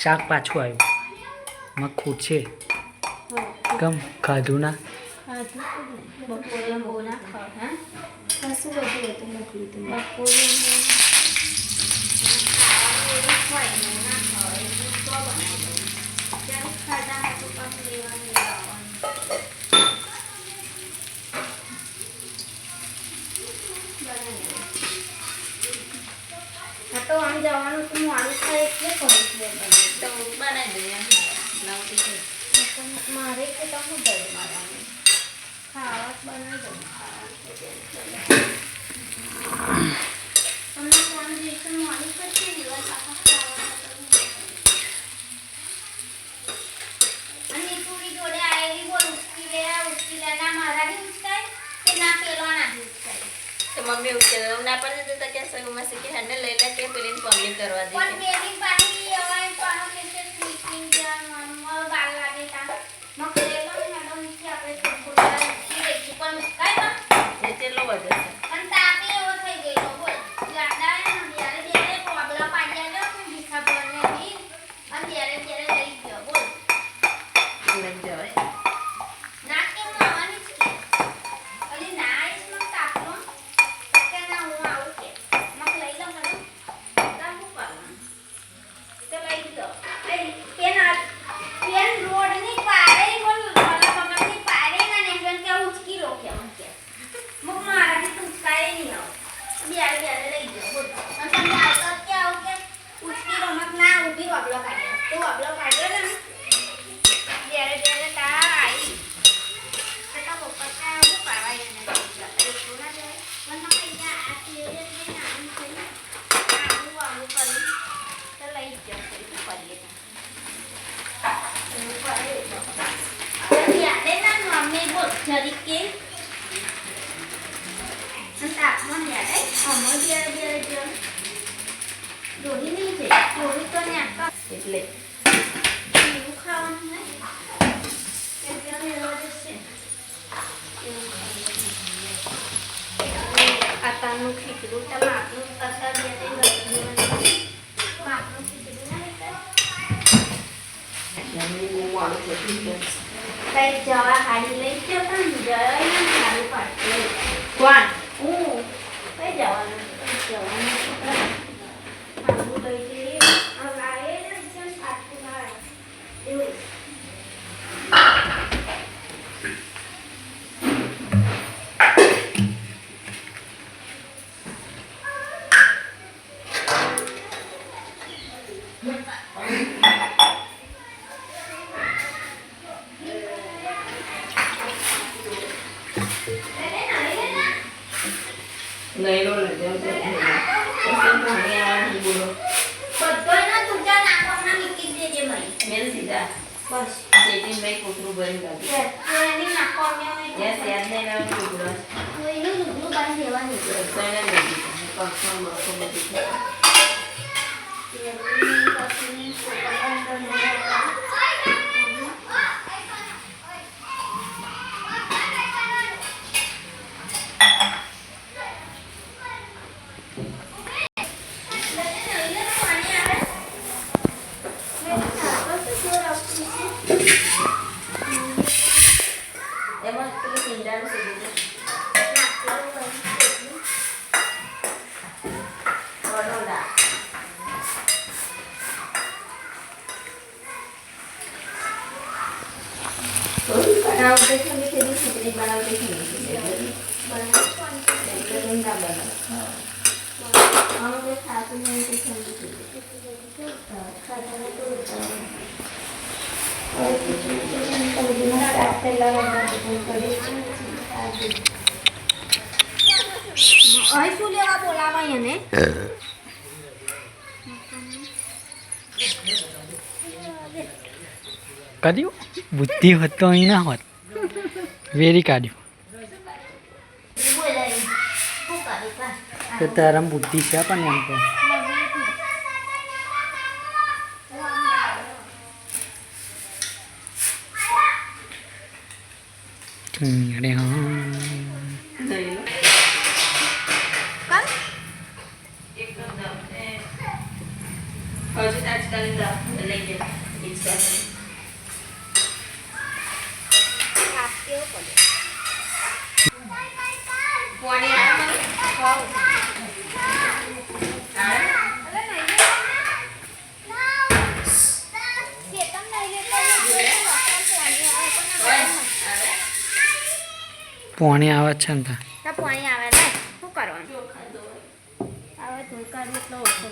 શાક પાછું આવ્યું મખૂટ છે કમ ખાધું ના બપોરે બહુ ના ખાવ હા ખાસું બધું હતું મોકલી હતું બપોરે તો આમ જવાનું તો મોડું થાય એટલે કરીશ તો બનાવી દઈએ મારે કે તો હું દઈ મારવાનું ખાવા બનાવી દઉં તમને કોણ દિવસે મોડું કરશે દિવસ આખા ખાવા અને પૂરી જોડે આવેલી બોલ ઉચકી લે ના મારા બી ઉચકાય કે ના પેલો ના ઉચકાય તો મમ્મી ઉચકે ના પણ તો કે સગમાં કે હેને લઈ લે કે પેલી પબ્લિક કરવા દે પણ બેબી પાણી હવે પાણો કે છે સ્લીપિંગ જાન મમ્મા બાલ લાગે તા મકલે લો મેડમ કે આપણે થોડા કે પણ કાઈ ના એ ચેલો વધે છે પણ તાપે એવો થઈ ગયો બોલ લાડા ને યારે યારે કોબલા પાડ્યા લો કે ભીખા બોલને બી અને યારે લઈ ગયો બોલ લઈ જવાય ના કે માવાની છે અલી ના ઇસ મત તાપનો કે ના હું આવું કે મક લઈ લો મેડમ તા હું કરવાનું તો લઈ લો પેન રોડ ની પારે બોલ વાલા પગની પારે ના ને પેન કે ઉચકી લો કે મકે મક મારાથી તો ઉચકાય નહીં આવ બિયાર લઈ ગયો બોલ અને તમે આવતો કે આવ કે ઉચકી લો મક ના ઊભી વગલો કાઢ્યો તો વગલો કાઢ્યો ને બિયાર તા આવી તો પપ્પા કા હું પાવાય ને તો ના જાય પણ પૈસા આ કે નામ થઈ આવું કરી તો લઈ ગયો કરીએ યાદે ના મમ્મી બોલ જરી કે તાપમાન યાદે અમો બિયાર જો દોડી નહીં છે દોડી તો ને આખા એટલે એવું ખાવાનું ને એટલે મેળવા જશે આટાનું ખીચડું ટમાટરનું અસર બેને માપનું ખીચડું ના કઈ જવા હાડી લઈ ગયો પણ જઈને સારું પાડશે કોણ હું કઈ જવાનું હાડું લઈ જઈએ લાવે ને પાછું ના એવું નહીં લો ને જેમ તેમ પાણી આવવાનું બોલો બધોયના તુજા નાખવાના મૂકી દેજે મઈ મેલ સીધા બસ સેટિંગ મેં કોતરું ભરી કાઢી એની નાખવાના યસ યાદ નહીં રહ્યો કોતરું એનું લુગડું બાંધી દેવાનું રસોઈને લઈ દીધું પક્ષમાં બસો બધી એમાં પેલું ઈંડાનું સીધું વડોદરા બનાવते थे खिचड़ी बनाते थे हम लोग खाते नहीं थे અહીં શું લેવા બોલાવાય એને કર્યું બુદ્ધિ હોત તો અહીં ના હોત વેરી કાઢ્યું તો તારા બુદ્ધિ છે પણ એમ તો અરે હા હજુ આજકાલ લઈ જાય ઈચ્છા પાણી પાણી આવે છે ને તો પાણી આવે ને શું કરવાનું આવે ધોઈ કાઢી એટલો ઓછો